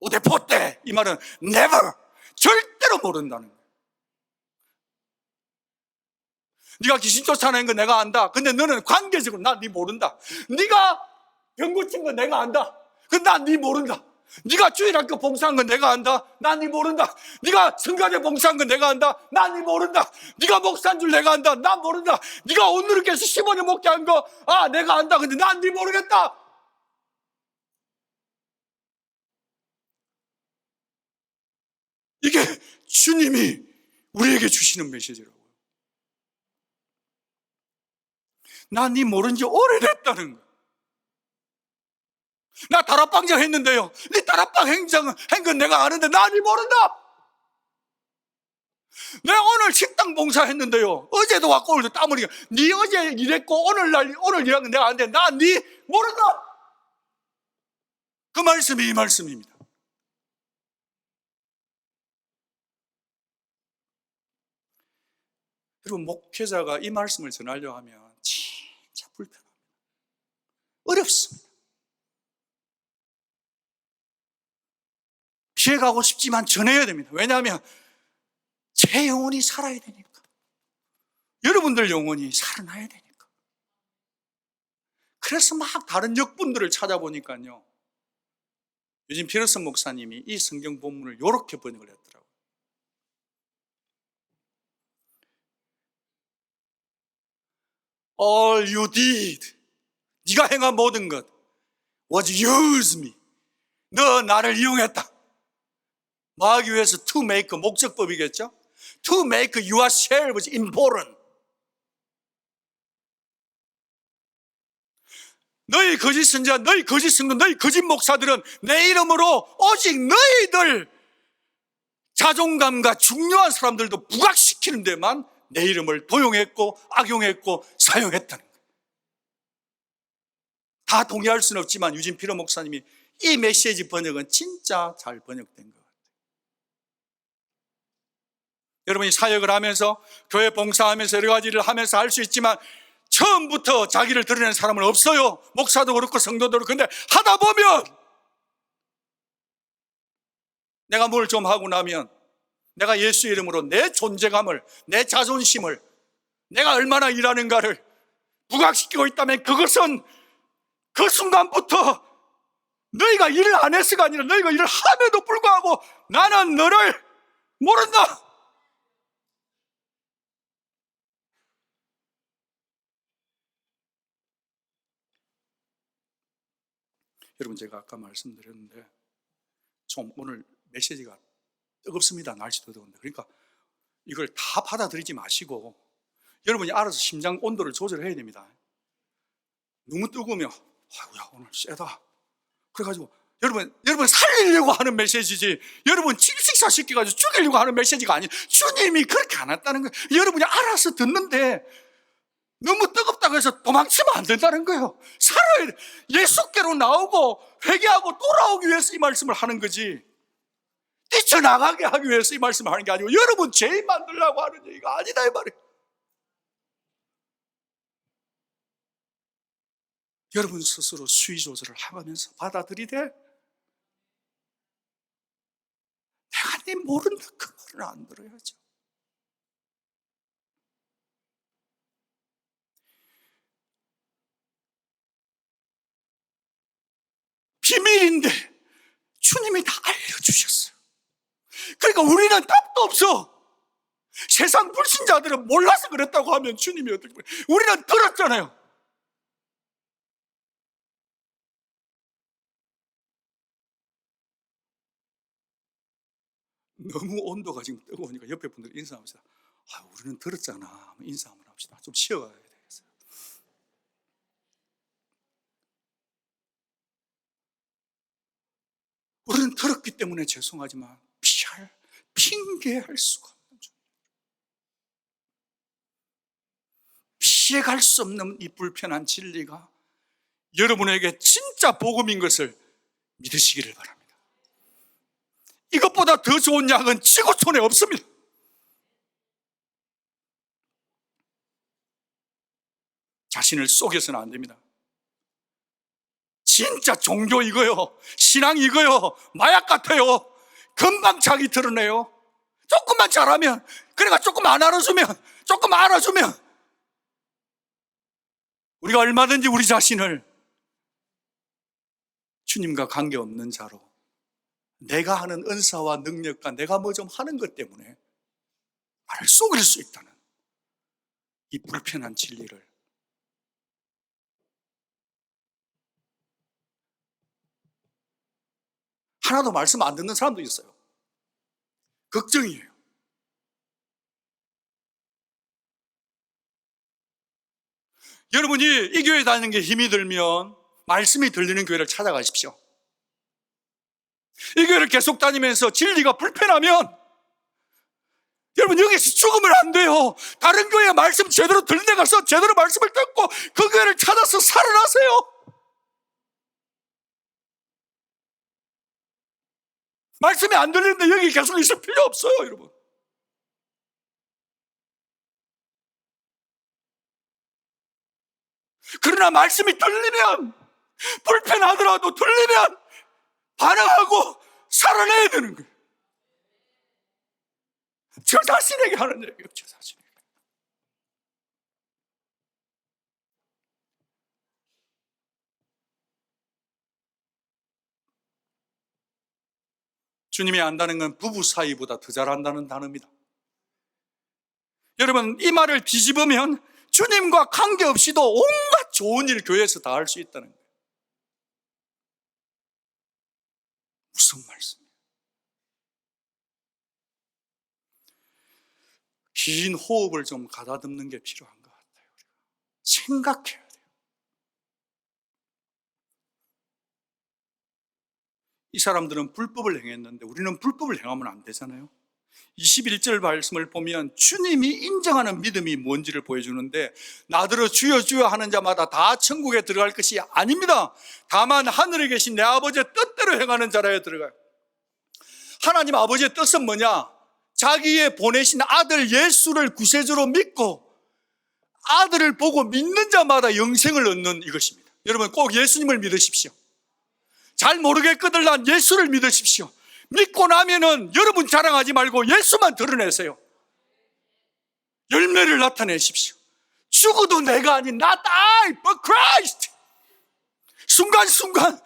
A: 오대포 때 이 말은 never, 절대로 모른다는 거예요. 네가 귀신 쫓아낸 거 내가 안다. 근데 너는 관계적으로 난 네 모른다. 네가 병 고친 거 내가 안다. 근데 난 네 모른다. 네가 주일학교 봉사한 거 내가 안다. 난 네 모른다. 네가 성가대 봉사한 거 내가 안다. 난 네 모른다. 네가 목사인 줄 내가 안다. 난 모른다. 네가 오늘을 계속 15년 목회한 거 내가 안다. 근데 난 네 모르겠다. 이게 주님이 우리에게 주시는 메시지라고요. 난 네 모른 지 오래됐다는 거야. 나 다락방장 했는데요, 네 다락방 한 건 내가 아는데 나 네 모른다. 내가 오늘 식당 봉사했는데요, 어제도 왔고 오늘도 땀 흘리게, 네 어제 일했고 오늘 일한 건 내가 아는데 나 네 모른다. 그 말씀이 이 말씀입니다. 여러분, 목회자가 이 말씀을 전하려 하면 진짜 불편합니다. 어렵습니다. 피해가고 싶지만 전해야 됩니다. 왜냐하면 제 영혼이 살아야 되니까, 여러분들 영혼이 살아나야 되니까. 그래서 막 다른 역분들을 찾아보니까요, 유진 피터슨 목사님이 이 성경 본문을 이렇게 번역을 했더라고요. All you did, 네가 행한 모든 것 was use me. 너 나를 이용했다. 뭐 하기 위해서? To make, 목적법이겠죠? To make yourself important. 너희 거짓 선지자, 너희 거짓 성도, 너희 거짓 목사들은 내 이름으로 오직 너희들 자존감과 중요한 사람들도 부각시키는 데만 내 이름을 도용했고 악용했고 사용했다는 거예요. 다 동의할 수는 없지만 유진 피터 목사님이 이 메시지 번역은 진짜 잘 번역된 것 같아요. 여러분이 사역을 하면서 교회 봉사하면서 여러 가지를 하면서 할 수 있지만 처음부터 자기를 드러내는 사람은 없어요. 목사도 그렇고 성도도 그렇고. 근데 하다 보면 내가 뭘 좀 하고 나면 내가 예수 이름으로 내 존재감을, 내 자존심을, 내가 얼마나 일하는가를 부각시키고 있다면 그것은 그 순간부터 너희가 일을 안 해서가 아니라 너희가 일을 함에도 불구하고 나는 너를 모른다. 여러분, 제가 아까 말씀드렸는데 좀 오늘 메시지가 뜨겁습니다. 날씨도 더운데. 그러니까 이걸 다 받아들이지 마시고 여러분이 알아서 심장 온도를 조절해야 됩니다. 너무 뜨거우면 아이고야 오늘 세다. 그래가지고 여러분 살리려고 하는 메시지지, 여러분 질식사시켜가지고 죽이려고 하는 메시지가 아니에요. 주님이 그렇게 안 했다는 거예요. 여러분이 알아서 듣는데 너무 뜨겁다고 해서 도망치면 안 된다는 거예요. 살아야 돼. 예수께로 나오고 회개하고 돌아오기 위해서 이 말씀을 하는 거지, 뛰쳐나가게 하기 위해서 이 말씀을 하는 게 아니고 여러분 죄인 만들려고 하는 얘기가 아니다 이 말이에요. 여러분 스스로 수위 조절을 하면서 받아들이되 내가 네 모른다 그 말을 안 들어야죠. 비밀인데 주님이 다 알려주셨어요. 그러니까 우리는 답도 없어. 세상 불신자들은 몰라서 그랬다고 하면 주님이 어떻게 보여? 우리는 들었잖아요. 너무 온도가 지금 뜨거우니까 옆에 분들 인사합시다. 우리는 들었잖아. 인사 한번 합시다. 좀 쉬어가야 되겠어요. 우리는 들었기 때문에 죄송하지만 핑계할 수가 없는 줄. 피해갈 수 없는 이 불편한 진리가 여러분에게 진짜 복음인 것을 믿으시기를 바랍니다. 이것보다 더 좋은 약은 지구촌에 없습니다. 자신을 속여서는 안 됩니다. 진짜 종교 이거요, 신앙 이거요, 마약 같아요. 금방 자기 드러내요. 조금만 잘하면, 그러니까 조금 안 알아주면, 조금 알아주면 우리가 얼마든지 우리 자신을 주님과 관계없는 자로, 내가 하는 은사와 능력과 내가 뭐 좀 하는 것 때문에 나를 속일 수 있다는 이 불편한 진리를 하나도 말씀 안 듣는 사람도 있어요. 걱정이에요. 여러분이 이 교회 다니는 게 힘이 들면 말씀이 들리는 교회를 찾아가십시오. 이 교회를 계속 다니면서 진리가 불편하면 여러분 여기서 죽으면 안 돼요. 다른 교회 말씀 제대로 들는 데 가서 제대로 말씀을 듣고 그 교회를 찾아서 살아나세요. 말씀이 안 들리는데 여기 계속 있을 필요 없어요, 여러분. 그러나 말씀이 들리면, 불편하더라도 들리면 반응하고 살아내야 되는 거예요. 저 자신에게 하는 얘기예요. 저 자신에게. 주님이 안다는 건 부부 사이보다 더 잘한다는 단어입니다. 여러분, 이 말을 뒤집으면 주님과 관계없이도 온갖 좋은 일 교회에서 다 할 수 있다는 거예요. 무슨 말씀이에요? 긴 호흡을 좀 가다듬는 게 필요한 것 같아요. 생각해야 돼요. 이 사람들은 불법을 행했는데 우리는 불법을 행하면 안 되잖아요. 21절 말씀을 보면 주님이 인정하는 믿음이 뭔지를 보여주는데, 나더러 주여 주여 하는 자마다 다 천국에 들어갈 것이 아닙니다. 다만 하늘에 계신 내 아버지의 뜻대로 행하는 자라에 들어가요. 하나님 아버지의 뜻은 뭐냐? 자기의 보내신 아들 예수를 구세주로 믿고 아들을 보고 믿는 자마다 영생을 얻는 이것입니다. 여러분, 꼭 예수님을 믿으십시오. 잘 모르겠거든 난 예수를 믿으십시오. 믿고 나면은 여러분 자랑하지 말고 예수만 드러내세요. 열매를 나타내십시오. 죽어도 내가 아닌 not I but Christ. 순간순간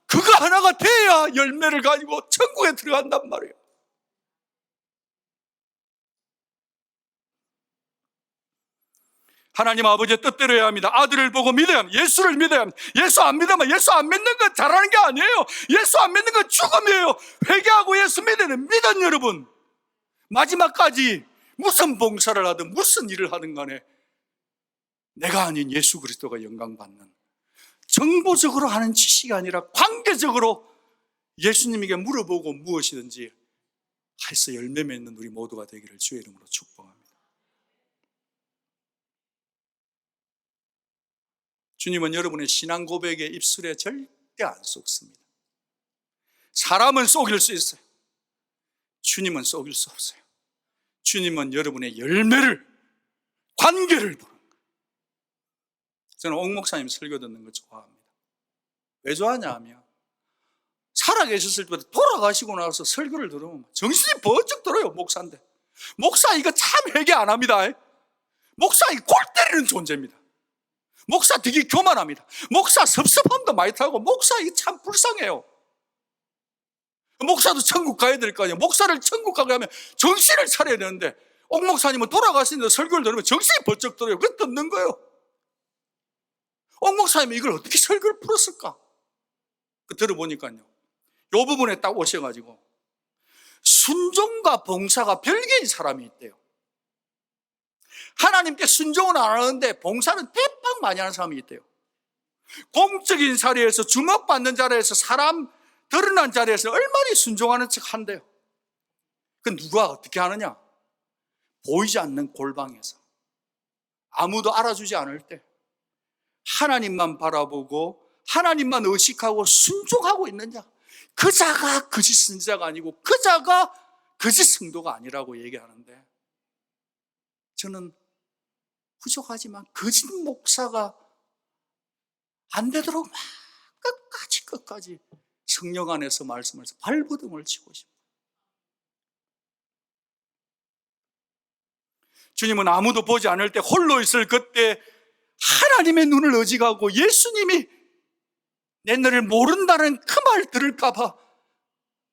A: 그거 하나가 돼야 열매를 가지고 천국에 들어간단 말이에요. 하나님 아버지의 뜻대로 해야 합니다. 아들을 보고 믿어야 합니다. 예수를 믿어야 합니다. 예수 안 믿으면 예수 안 믿는 건 잘하는 게 아니에요. 예수 안 믿는 건 죽음이에요. 회개하고 예수 믿는 여러분, 마지막까지 무슨 봉사를 하든 무슨 일을 하든 간에 내가 아닌 예수 그리스도가 영광받는, 정보적으로 하는 지식이 아니라 관계적으로 예수님에게 물어보고 무엇이든지 해서 열매 맺는 우리 모두가 되기를 주의 이름으로 축복합니다. 주님은 여러분의 신앙 고백의 입술에 절대 안 속습니다. 사람은 속일 수 있어요. 주님은 속일 수 없어요. 주님은 여러분의 열매를, 관계를 보는 거예요. 저는 옥 목사님 설교 듣는 거 좋아합니다. 왜 좋아하냐 하면 살아계셨을 때 돌아가시고 나서 설교를 들으면 정신이 번쩍 들어요. 목사인데 목사 이거 참 회개 안 합니다. 목사 이 골 때리는 존재입니다. 목사 되게 교만합니다. 목사 섭섭함도 많이 타고 목사 이게 참 불쌍해요. 목사도 천국 가야 될 거 아니에요. 목사를 천국 가게 하면 정신을 차려야 되는데 옥 목사님은 돌아가시는데 설교를 들으면 정신이 번쩍 들어요. 그거 듣는 거예요. 옥 목사님이 이걸 어떻게 설교를 풀었을까? 들어보니까요, 이 부분에 딱 오셔가지고 순종과 봉사가 별개인 사람이 있대요. 하나님께 순종은 안 하는데 봉사는 대빵 많이 하는 사람이 있대요. 공적인 자리에서 주목받는 자리에서 사람 드러난 자리에서 얼마나 순종하는 척 한대요. 그 누가 어떻게 하느냐? 보이지 않는 골방에서 아무도 알아주지 않을 때 하나님만 바라보고 하나님만 의식하고 순종하고 있는 자, 그 자가 거짓 선지자가 아니고 그 자가 거짓 성도가 아니라고 얘기하는데, 저는 부족하지만 거짓 목사가 안 되도록 막 끝까지 성령 안에서 말씀해서 발버둥을 치고 싶어요. 주님은 아무도 보지 않을 때 홀로 있을 그때 하나님의 눈을 의지하고 예수님이 내 너를 모른다는 그 말 들을까 봐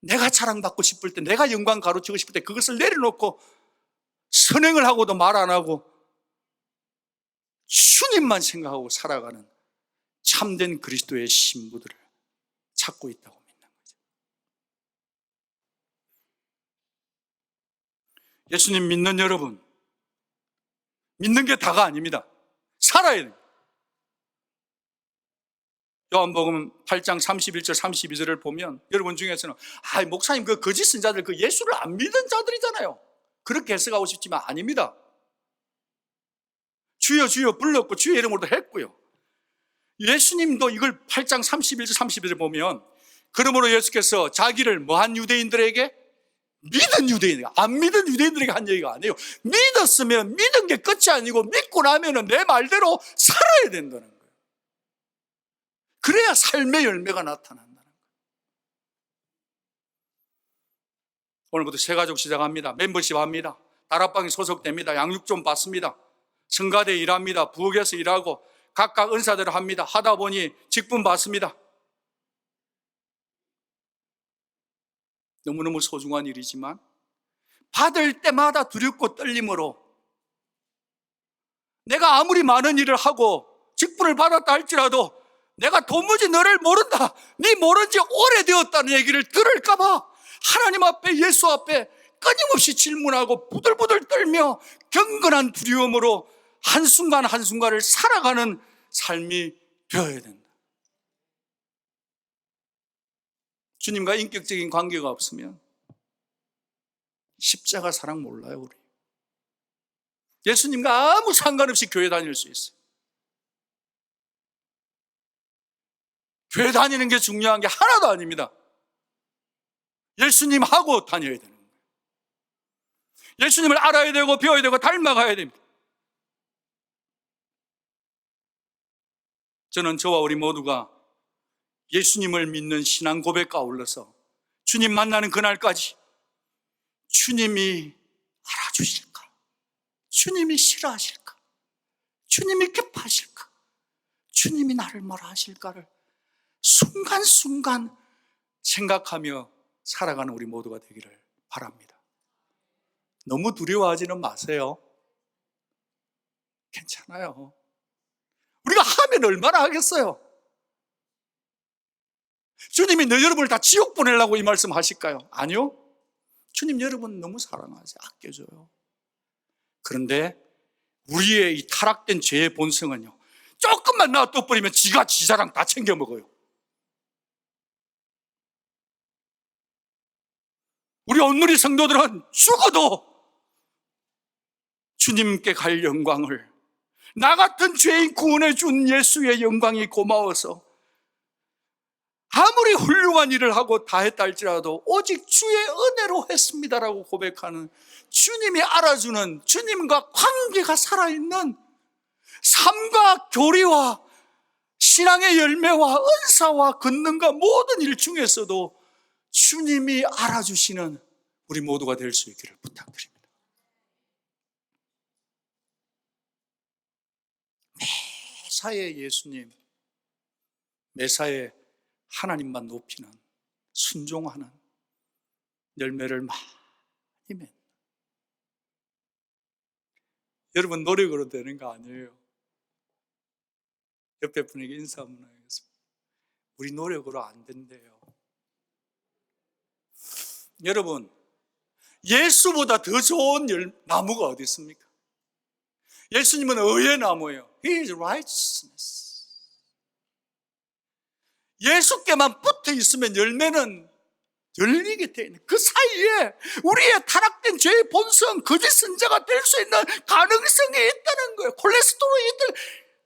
A: 내가 자랑받고 싶을 때, 내가 영광 가로치고 싶을 때 그것을 내려놓고 선행을 하고도 말 안 하고 주님만 생각하고 살아가는 참된 그리스도의 신부들을 찾고 있다고 믿는 거죠. 예수님 믿는 여러분, 믿는 게 다가 아닙니다. 살아야 돼요. 요한복음 8장 31절 32절을 보면 여러분 중에서는 목사님 그 거짓 선자들 그 예수를 안 믿는 자들이잖아요, 그렇게 해석하고 싶지만 아닙니다. 주여 주여 불렀고 주의 이름으로도 했고요. 예수님도 이걸 8장 31절 32절 보면, 그러므로 예수께서 자기를 뭐한 유대인들에게, 믿은 유대인, 안 믿은 유대인들에게 한 얘기가 아니에요. 믿었으면 믿은 게 끝이 아니고 믿고 나면 내 말대로 살아야 된다는 거예요. 그래야 삶의 열매가 나타난다는 거예요. 오늘부터 새 가족 시작합니다. 멤버십 합니다. 다락방에 소속됩니다. 양육 좀 받습니다. 성가대 일합니다. 부엌에서 일하고 각각 은사대로 합니다. 하다 보니 직분 받습니다. 너무너무 소중한 일이지만 받을 때마다 두렵고 떨림으로 내가 아무리 많은 일을 하고 직분을 받았다 할지라도 내가 도무지 너를 모른다, 네 모른 지 오래되었다는 얘기를 들을까 봐 하나님 앞에, 예수 앞에 끊임없이 질문하고 부들부들 떨며 경건한 두려움으로 한순간 한순간을 살아가는 삶이 되어야 된다. 주님과 인격적인 관계가 없으면 십자가 사랑 몰라요, 우리. 예수님과 아무 상관없이 교회 다닐 수 있어요. 교회 다니는 게 중요한 게 하나도 아닙니다. 예수님하고 다녀야 되는 거예요. 예수님을 알아야 되고 배워야 되고 닮아가야 됩니다. 저는 저와 우리 모두가 예수님을 믿는 신앙 고백과 아울러서 주님 만나는 그날까지 주님이 알아주실까? 주님이 싫어하실까? 주님이 기뻐하실까? 주님이 나를 뭐라 하실까를 순간순간 생각하며 살아가는 우리 모두가 되기를 바랍니다. 너무 두려워하지는 마세요. 괜찮아요. 우리가 하면 얼마나 하겠어요? 주님이 너 여러분을 다 지옥 보내려고 이 말씀 하실까요? 아니요. 주님 여러분 너무 사랑하세요. 아껴줘요. 그런데 우리의 이 타락된 죄의 본성은요, 조금만 놔둬버리면 지가 지자랑 다 챙겨 먹어요. 우리 온누리 성도들은 죽어도 주님께 갈 영광을, 나 같은 죄인 구원해 준 예수의 영광이 고마워서 아무리 훌륭한 일을 하고 다 했다 할지라도 오직 주의 은혜로 했습니다라고 고백하는, 주님이 알아주는, 주님과 관계가 살아있는 삶과 교리와 신앙의 열매와 은사와 권능과 모든 일 중에서도 주님이 알아주시는 우리 모두가 될 수 있기를 부탁드립니다. 매사에 예수님, 매사에 하나님만 높이는, 순종하는 열매를 많이 맺는, 여러분 노력으로 되는 거 아니에요. 옆에 분에게 인사 한번 하겠습니다. 우리 노력으로 안 된대요. 여러분, 예수보다 더 좋은 나무가 어디 있습니까? 예수님은 의의 나무예요. He is righteousness. 예수께만 붙어 있으면 열매는 열리게 돼 있는, 그 사이에 우리의 타락된 죄의 본성, 거짓 선자가 될 수 있는 가능성이 있다는 거예요. 콜레스테롤이 있다는,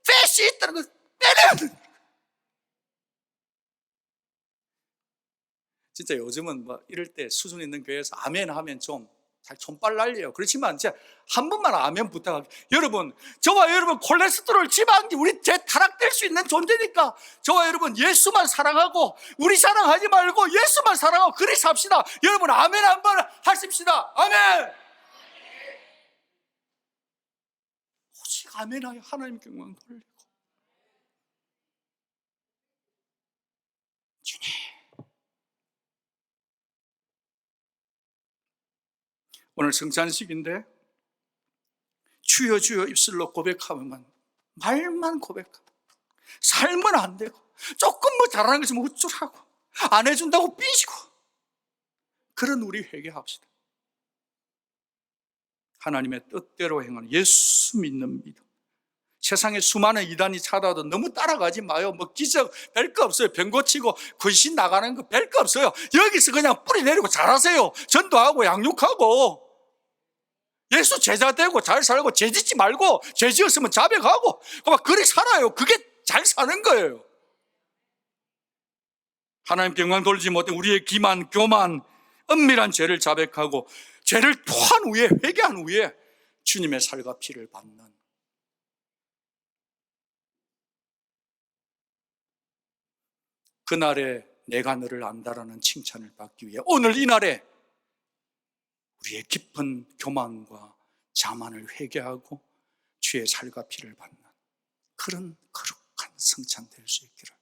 A: 팻이 있다는 걸 빼내야 돼요. 진짜 요즘은 뭐 이럴 때 수준 있는 교회에서 아멘 하면 좀 손빨 날려요. 그렇지만 진짜 한 번만 아멘 부탁할게요. 여러분, 저와 여러분 콜레스테롤, 지방이 우리 제 타락될 수 있는 존재니까 저와 여러분 예수만 사랑하고, 우리 사랑하지 말고 예수만 사랑하고 그리 삽시다. 여러분 아멘 한번 하십시다. 아멘. 오직 아멘하여 하나님께 영광 돌리고, 주님, 오늘 성찬식인데 주여 주여 입술로 고백하면 말만 고백하고 삶은 안 되고, 조금 뭐 잘하는 거 있으면 우쭐하고 안 해준다고 삐지고, 그런 우리 회개합시다. 하나님의 뜻대로 행하는 예수 믿는 믿음. 세상에 수많은 이단이 찾아도 너무 따라가지 마요. 뭐 기적 별거 없어요. 병 고치고 근신 나가는 거 별거 없어요. 여기서 그냥 뿌리 내리고 잘하세요. 전도하고 양육하고 예수 제자 되고 잘 살고, 죄 짓지 말고, 죄 지었으면 자백하고, 그리 살아요. 그게 잘 사는 거예요. 하나님께 영광 돌리지 못해 우리의 기만, 교만, 은밀한 죄를 자백하고 죄를 토한 후에, 회개한 후에 주님의 살과 피를 받는, 그날에 내가 너를 안다라는 칭찬을 받기 위해 오늘 이 날에 우리의 깊은 교만과 자만을 회개하고 주의 살과 피를 받는 그런 거룩한 성찬 될 수 있기를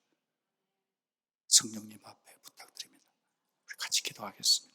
A: 성령님 앞에 부탁드립니다. 우리 같이 기도하겠습니다.